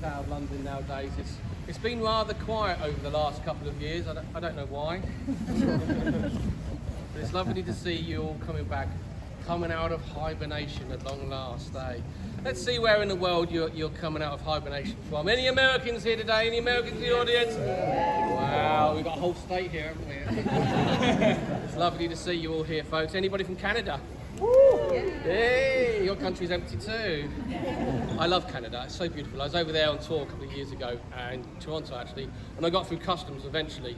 Tower of London nowadays. It's been rather quiet over the last couple of years. I don't know why. But it's lovely to see you all coming out of hibernation at long last, eh? Let's see where in the world you're coming out of hibernation from. Any Americans here today? Any Americans in the audience? Wow, we've got a whole state here, haven't we? It's lovely to see you all here, folks. Anybody from Canada? Hey, your country's empty too. I love Canada, it's so beautiful. I was over there on tour a couple of years ago, in Toronto actually, and I got through customs eventually.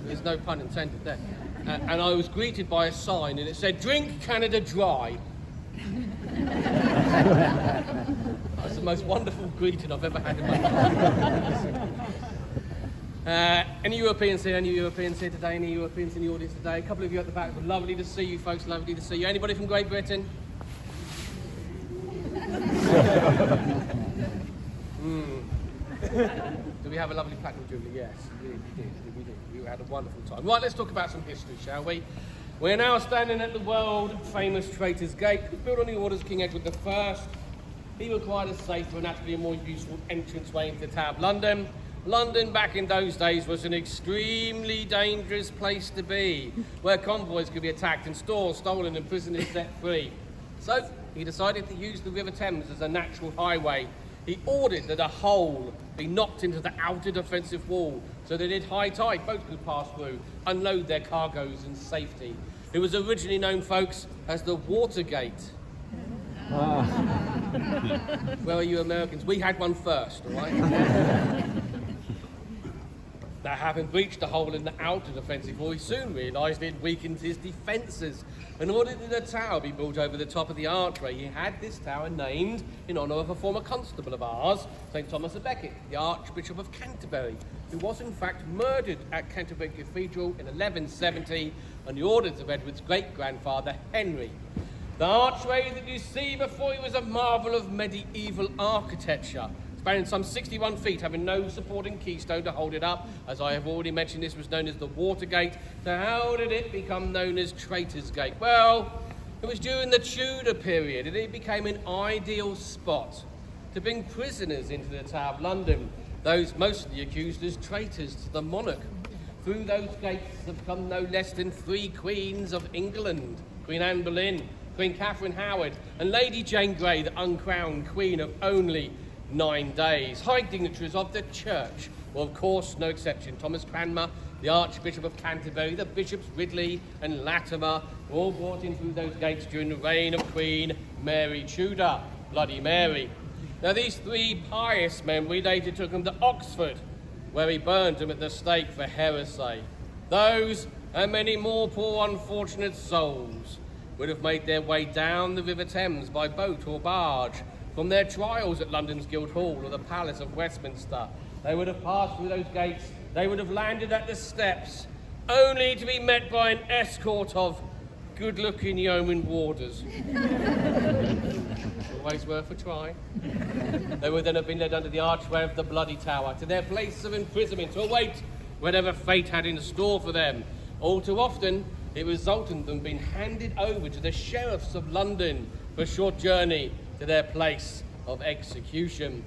There's no pun intended there. And I was greeted by a sign and it said, "Drink Canada dry." That's the most wonderful greeting I've ever had in my life. Any Europeans here? Any Europeans here today? Any Europeans in the audience today? A couple of you at the back. Lovely to see you folks, lovely to see you. Anybody from Great Britain? Do we have a lovely platinum jubilee? Yes, we did. We had a wonderful time. Right, let's talk about some history, shall we? We're now standing at the world-famous Traitors' Gate, built on the orders of King Edward I. He required a safer and actually a more useful entranceway into the Tower of London. London back in those days was an extremely dangerous place to be, where convoys could be attacked and stores stolen and prisoners set free. So he decided to use the River Thames as a natural highway. He ordered that a hole be knocked into the outer defensive wall so that at high tide boats could pass through, unload their cargoes in safety. It was originally known, folks, as the Watergate. Where are you Americans? We had one first, all right? Now, having breached the hole in the outer defensive wall, he soon realised it weakened his defences and ordered that a tower be built over the top of the archway. He had this tower named in honour of a former constable of ours, St. Thomas a Becket, the Archbishop of Canterbury, who was in fact murdered at Canterbury Cathedral in 1170 on the orders of Edward's great-grandfather Henry. The archway that you see before you is a marvel of medieval architecture, spanning some 61 feet, having no supporting keystone to hold it up. As I have already mentioned, this was known as the Watergate. So how did it become known as Traitors' Gate? Well, it was during the Tudor period, and it became an ideal spot to bring prisoners into the Tower of London, those mostly accused as traitors to the monarch. Through those gates have come no less than 3 queens of England: Queen Anne Boleyn, Queen Catherine Howard, and Lady Jane Grey, the uncrowned queen of only 9 days. High dignitaries of the church were, of course, no exception. Thomas Cranmer, the Archbishop of Canterbury, the Bishops Ridley and Latimer were all brought in through those gates during the reign of Queen Mary Tudor, Bloody Mary. Now, these 3 pious men, we later took them to Oxford, where he burned them at the stake for heresy. Those and many more poor unfortunate souls would have made their way down the River Thames by boat or barge from their trials at London's Guildhall or the Palace of Westminster. They would have passed through those gates, they would have landed at the steps, only to be met by an escort of good-looking yeoman warders. Always worth a try. They would then have been led under the archway of the Bloody Tower to their place of imprisonment to await whatever fate had in store for them. All too often, it resulted in them being handed over to the sheriffs of London for a short journey to their place of execution.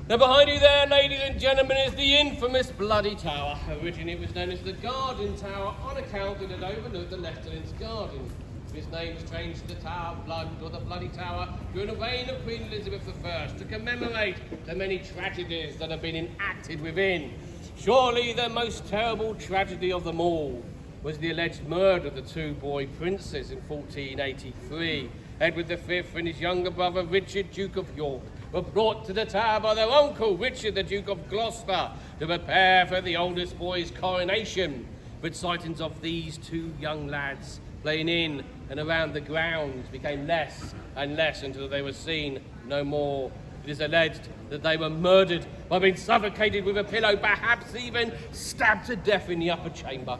Now behind you there, ladies and gentlemen, is the infamous Bloody Tower. Originally it was known as the Garden Tower on account that it overlooked the Lieutenant's Garden. Its name was changed to the Tower of Blood, or the Bloody Tower, during the reign of Queen Elizabeth I, to commemorate the many tragedies that have been enacted within. Surely the most terrible tragedy of them all was the alleged murder of the 2 boy princes in 1483. Edward V and his younger brother Richard, Duke of York, were brought to the Tower by their uncle Richard, the Duke of Gloucester, to prepare for the oldest boy's coronation. But sightings of these 2 young lads playing in and around the grounds became less and less until they were seen no more. It is alleged that they were murdered by being suffocated with a pillow, perhaps even stabbed to death in the upper chamber.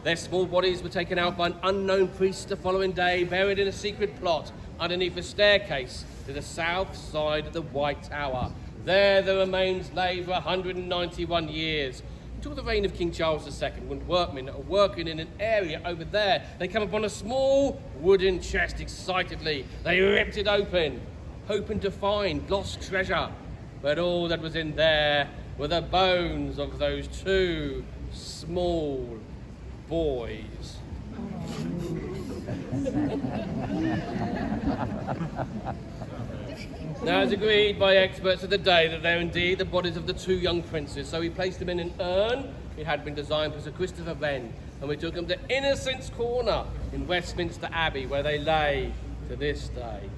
Their small bodies were taken out by an unknown priest the following day, buried in a secret plot underneath a staircase to the south side of the White Tower. There the remains lay for 191 years. Until the reign of King Charles II, when workmen that are working in an area over there, they come upon a small wooden chest excitedly. They ripped it open, hoping to find lost treasure. But all that was in there were the bones of those two small boys. Now, it's agreed by experts of the day that they're indeed the bodies of the two young princes, so we placed them in an urn. It had been designed for Sir Christopher Wren, and we took them to Innocents' Corner in Westminster Abbey, where they lay to this day.